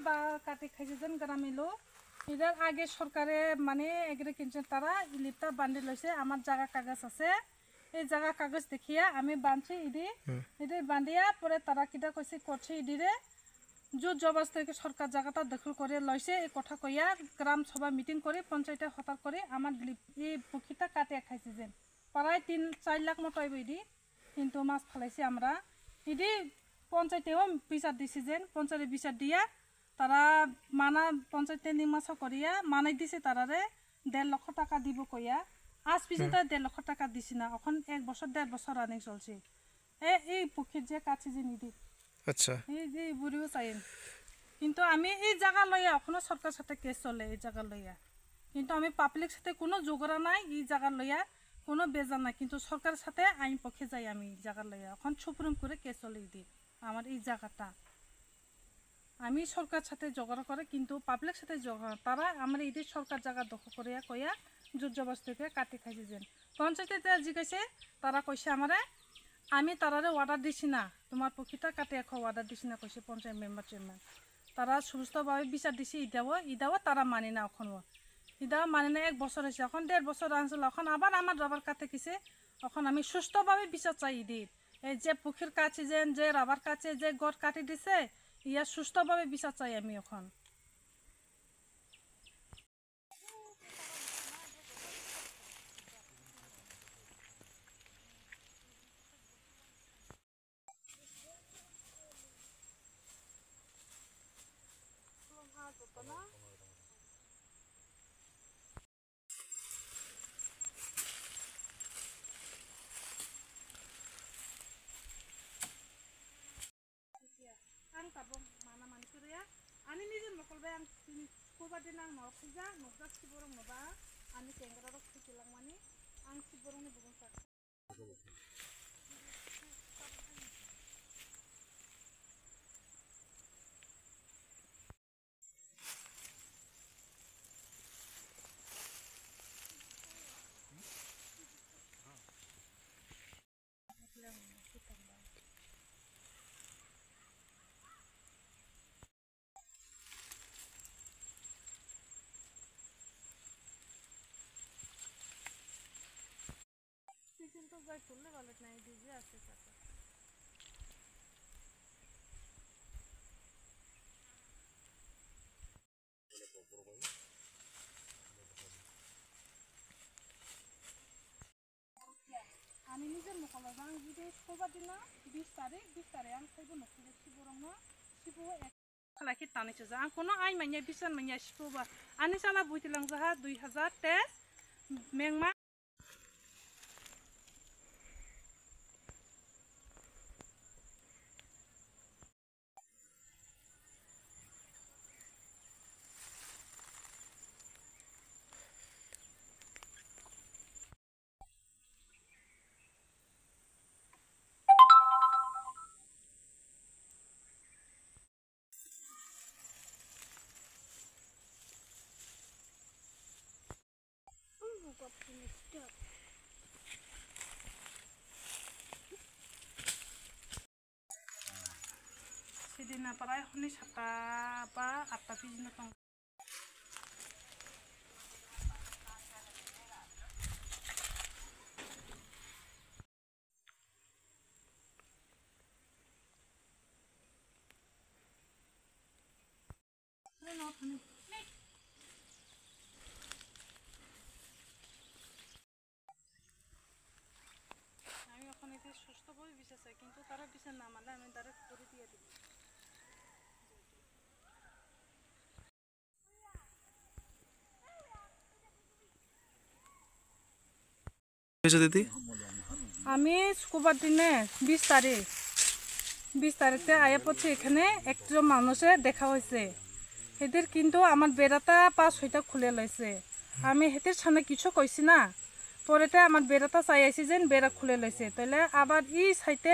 বা কাটি খাইছে যেন গ্রামীণ লোক এদের আগে সরকারে মানে এগুলো কিনছেন তারা ইলিপটা বান্ধি লইছে আমার জায়গা কাগজ আছে এই জায়গা কাগজ দেখিয়া আমি বাঁধছি ইদি বান্ধিয়া পরে তারা কিটা কইছে করছে ইদিরে জোর জবরদস্তি সরকার জায়গাটা দখল করে লইছে এই কথা কইয়া গ্রাম সভা মিটিং করে পঞ্চায়েতে হতার করে আমার এই পুকুরটা কাটিয়া খাইছে যেন প্রায় 3-4 লাখ মতো ইদি কিন্তু মাছ ফেলাইছি আমরা ইদি পঞ্চায়েতেও বিচার দিছে যেন পঞ্চায়েতে বিচার দিয়া তারা মানা পঞ্চায়েতে নিমাসা করিয়া মানাই দিছে তারারে 1.5 লাখ টাকা দিব কইয়া আজ পিছনে 1.5 লাখ টাকা দিছি না এখন 1 বছর 1.5 বছর রানিং চলছে এই পুকুর যে কাছে যে নিদি আচ্ছা এই যে বুড়িও চাইন কিন্তু আমি এই জায়গা লইয়া এখনো সরকার সাথে কেস চলে এই জায়গা লইয়া কিন্তু আমি পাবলিক সাথে কোনো যোগরা নাই এই জায়গা লইয়া কোনো বেজার নাই কিন্তু সরকারের সাথে আইন পক্ষে যাই আমি এই জায়গা লইয়া এখন সুপ্রিম করে কেস চলে দিই আমার এই জায়গাটা আমি সরকার সাথে ঝগড়া করে কিন্তু পাবলিক সাথে ঝগড়া তারা আমার এই সরকার জায়গা দখল করিয়া কইয়া জোর জবরদস্তিকে কাটি খাইছে যেন পঞ্চায়েতে জিজ্ঞাসে তারা কইছে আমারে আমি তারারে অর্ডার দিছি না তোমার পুকুরটা কাটিয়া খাও অর্ডার দিছি না কইছে পঞ্চায়েত মেম্বার চেয়ারম্যান তারা সুস্থভাবে বিচার দিছে ইদাও তারা মানি না এখনও ইদাও মানি না 1 বছর হয়েছে এখন 1.5 বছর আনছিল এখন আবার আমার রাবার কাটে গেছে এখন আমি সুস্থভাবে বিচার চাই ইদির এই যে পুকুর কাছে যে রাবার কাছে যে গড় কাটি দিছে ইয়া সুস্থভাবে বিচার চাই আমি এখন ani nijin mokol be ang kuba din ang mau puja nokda siborong noba ani tengra rok silang mani ang siborong ni bugun sak কিন্তু যাই করলে ভালো নাই দিজি আছে টাকা আমি নিজের মকলা যাং যদি সবা দিনা 20 তারিখ আং খাইব নকলে সিবরং না সিবো এক খালাকি টানিছে যা কোনো আই মাইয়া বিছান মাইয়া সিববা আনি সালা বুইতিলাং যাহা 2023 মেংমা সেদিনা প্রায় হনি 7টা বা 8টা পিছন তং আমি এখন এতে সুস্থভাবে বিচার চাই কিন্তু তারা বিচার না মানলে আমি তারা করে দিয়ে দিব দিদি আমি শুক্রবার দিনে 20 তারিখে আয়া পড়ছে এখানে একজন মানুষের দেখা হয়েছে এদের কিন্তু আমার বেড়াটা 5-6টা খুলে লইছে আমি হেতের সামনে কিছু কইছি না পরেতে আমার বেড়াটা চাই আইছি যেন বেড়া খুলে লইছে তাহলে আবার ই সাইতে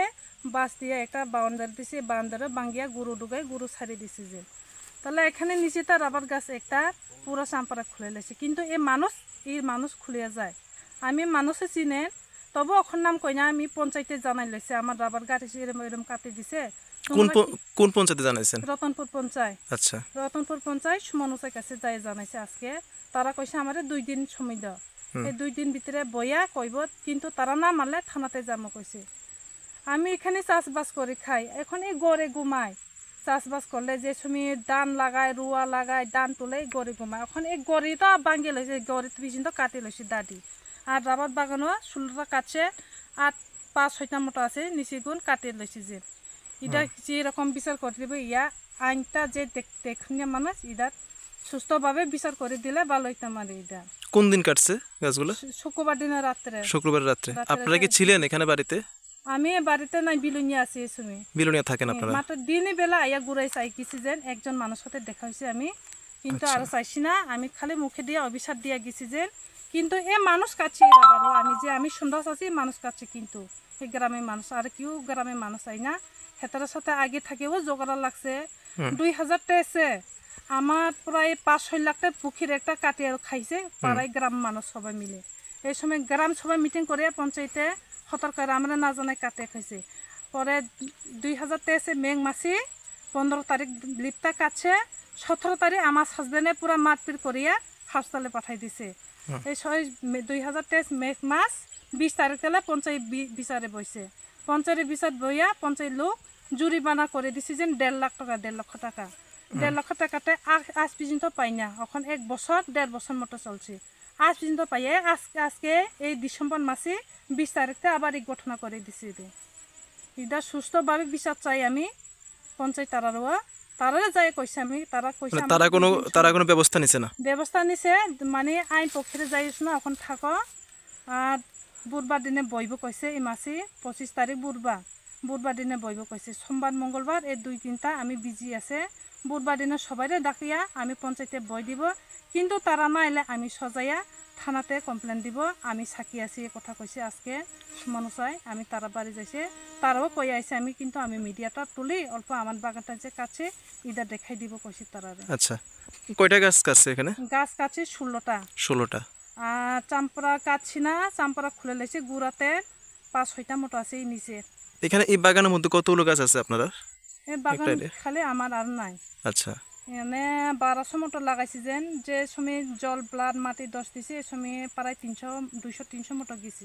বাস দিয়ে একটা বাউন্ডারি দিছে বাউন্ডারি ভাঙ্গিয়া গরু ডুগাই গরু ছাড়ি দিছে যে তাহলে এখানে নিচে তার রাবার গাছ একটা পুরো চাম্পারা খুলে লইছে কিন্তু এই মানুষ খুলিয়া যায় আমি মানুষে চিনে তবু এখন নাম কই না আমি পঞ্চায়েতে জানাই লইছে আমার রাবার গাছ এরম কাটি দিছে কোন পঞ্চায়েতে জানাইছেন? রতনপুর পঞ্চায়েত। আচ্ছা রতনপুর পঞ্চায়েত সুমন ওসার কাছে যাই জানাইছে আজকে। তারা কইছে আমারে 2 দিন সময় দাও, এই 2 দিন ভিতরে বইয়া কইব, কিন্তু তারা না মানলে থানাতে যাবো কইছে। আমি এখানে চাষবাস করে খাই, এখন এই গড়ে ঘুমাই। চাষবাস করলে যে সময় ধান লাগায়, রুয়া লাগায়, ধান তুলে গড়ে ঘুমায়। এখন এই গড়ি তো ভাঙিয়ে লইছে, গড়ি পর্যন্ত কাটি লইছে দাদি। আর রাবার বাগানও 16টা কাটছে, আর 5-6টা মতো আছে নিচে গুণ কাটিয়ে লইছে। যে এটা যেরকম বিচার করে দিব, ইয়া আইনটা যে দেখুনিয়া মানুষ ইটা সুস্থভাবে বিচার করে দিলে ভালো হইতে পারে। এটা কোন দিন কাটছে গাছগুলো? শুক্রবার দিনের রাত্রে। শুক্রবার রাত্রে। আপনারা কি ছিলেন এখানে বাড়িতে? আমি বাড়িতে নাই, বিলুনিয়া আছি এই সময়। বিলুনিয়া থাকেন আপনারা? মাত্র দিনে বেলা আইয়া ঘুরাই চাই গেছি, যে একজন মানুষ সাথে দেখা হয়েছে আমি, কিন্তু আর চাইছি না। আমি খালি মুখে দিয়ে অভিশাপ দিয়া গেছি যে, কিন্তু এ মানুষ কাছে এরাবারও আমি যে আমি সুন্দর আছি মানুষ কাছে, কিন্তু এই গ্রামের মানুষ আর কেউ গ্রামের মানুষ আই না। হেতার সাথে আগে থাকেও জোগাড় লাগছে 2023-এ আমার প্রায় 5-6 লাখ টাকা পুকুর একটা কাটিয়ে খাইছে পাড়ায় গ্রাম মানুষ সবাই মিলে। এই সময় গ্রাম সবাই মিটিং করে পঞ্চায়েতে সতর্ক করে আমরা না জানাই কাটিয়ে খাইছে। পরে 2023-এ মেঘ মাসি 15 তারিখ লিপটা কাটছে, 17 তারিখ আমার হাজবেন্ডে পুরা মারপিট করিয়া হাসপাতালে পাঠাই দিছে। এই 2023 মেঘ মাস 20 তারিখ তেলে পঞ্চায়েত বিচারে বইছে। পঞ্চায়েতের বিচার বইয়া পঞ্চায়েত লোক জরিমানা করে দিছে যে 1.5 লাখ টাকা, 1.5 লক্ষ টাকা। 1.5 লক্ষ টাকাতে আজ পর্যন্ত পাই না। এখন 1 বছর 1.5 বছর মতো চলছে, আজ পর্যন্ত পাইয়ে। আজকে এই ডিসেম্বর মাসে 20 তারিখে আবার এই ঘটনা করে দিছে। এটা সুস্থভাবে বিচার চাই আমি পঞ্চায়েত তারা যাই কইছে। আমি তারা কইছে তারা কোনো ব্যবস্থা নিছে না? ব্যবস্থা নিছে মানে আইন পক্ষে যাইছ না, এখন থাকো। আর বুধবার দিনে বইব কইছে, এই মাসে 25 তারিখ বুধবার দিনে বইব কইছে। সোমবার মঙ্গলবার এই 2-3টা আমি বিজি আছে। বুধবার দিনে সবাই ডাকিয়া আমি পঞ্চায়েতে বই দিব, কিন্তু তারা না এলে আমি সজাইয়া থানাতে কমপ্লেন দিব। আমি সাক্ষী আছি এই কথা কইছে আজকে সুমন চাই। আমি তারা বাড়ি যাইছে, তারাও কই আইছে আমি, কিন্তু আমি মিডিয়াটা তুলি অল্প আমার বাগানটা যে কাছে ইটা দেখাই দিব কইছে তারা। আচ্ছা, কয়টা গাছ কাটছে এখানে? গাছ কাছে 16টা। আর চাম্পরা কাটছি না, চাম্পরা খুলে লেছে গুড়াতে 5-6টা মতো আছে এই নিচে। এখানে এই বাগানের মধ্যে কতগুলো গাছ আছে আপনারা? এই বাগান খালি আমার আর নাই। আচ্ছা, এনে 1200 মতো লাগাইছি। যে সময় জল ব্লাড মাটি 10 দিছে, এই সময় প্রায় 200-300 মতো গেছি।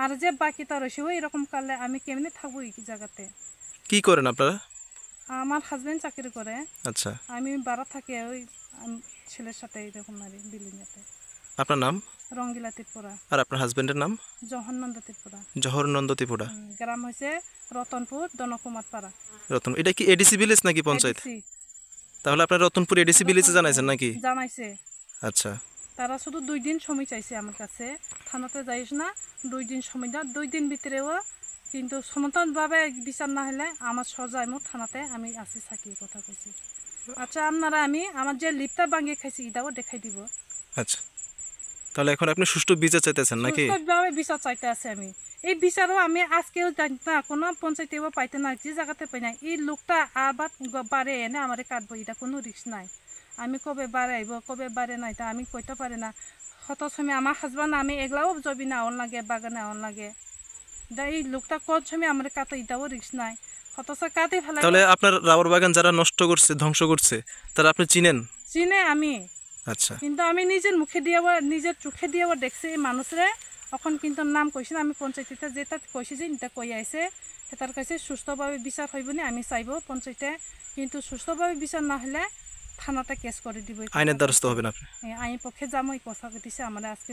আর যে বাকিটা রয়েছে ওই এরকম কালে আমি কেমনি থাকবো এই জায়গাতে? কি করেন আপনারা? আমার হাজবেন্ড চাকরি করে। আচ্ছা, আমি বাড়া থাকি ওই ছেলের সাথে এরকম আর বিল্ডিংতে। আপনার নাম? রঙ্গিলা ত্রিপুরা। আর আপনার হাজবেন্ডের নাম? জহরনন্দ ত্রিপুরা। জহরনন্দ ত্রিপুরা। গ্রাম হয়েছে রতনপুর দনকুমার পাড়া। রতন, এটা কি এডিসি ভিলেজ নাকি পঞ্চায়েত? তাহলে আপনার রতনপুর এডিসি ভিলেজে জানাইছেন নাকি? জানাইছে। আচ্ছা, তারা শুধু 2 দিন সময় চাইছে আমার কাছে, থানাতে যাইস না 2 দিন সময় দাও। 2 দিন ভিতরেও কিন্তু সমান্তরালভাবে বিচার না হলে আমার সজায় মোট থানাতে আমি আসি থাকি কথা কইছি। আচ্ছা, আপনারা আমি আমার যে লিপটা ভাঙিয়ে খাইছি এটাও দেখাই দিব। আচ্ছা, তাহলে এখন আপনি সুষ্ঠু বিচার চাইতেছেন নাকি? সুষ্ঠুভাবে বিচার চাইতে আছে আমি। এই বিচারও আমি আজকেও জানি না, কোনো পঞ্চায়েতেও পাইতে না, যে জায়গাতে পাই না। এই লোকটা আবার বাড়ে এনে আমার কাটবো, এটা কোনো রিস্ক নাই। আমি কবে বাড়ে আইব কবে বাড়ে নাই তা আমি কইতে পারি না। হত সময় আমার হাজবেন্ড আমি এগুলাও জবি না আওয়ান লাগে, বাগানে আওয়ান লাগে। এই লোকটা কত সময় আমার কাটা এটাও রিস্ক নাই, হতস কাটে ফেলা। তাহলে আপনার রাবার বাগান যারা নষ্ট করছে, ধ্বংস করছে, তারা আপনি চিনেন? চিনে আমি। আচ্ছা, কিন্তু আমি নিজের মুখে দিয়ে নিজের চোখে দিয়ে দেখছি এই মানুষরে। এখন কিন্তু নাম কইছি না, আমি পঞ্চায়েতে যেটা কইছি যে এটা কই আইছে সেটার কাছে সুস্থভাবে বিচার হইব না আমি চাইব পঞ্চায়েতে, কিন্তু সুস্থভাবে বিচার না হলে থানাতে কেস করে দিব। আইনের দ্বারস্থ হবেন আপনি? আইন পক্ষে যাবো এই কথা দিছে আমার আজকে।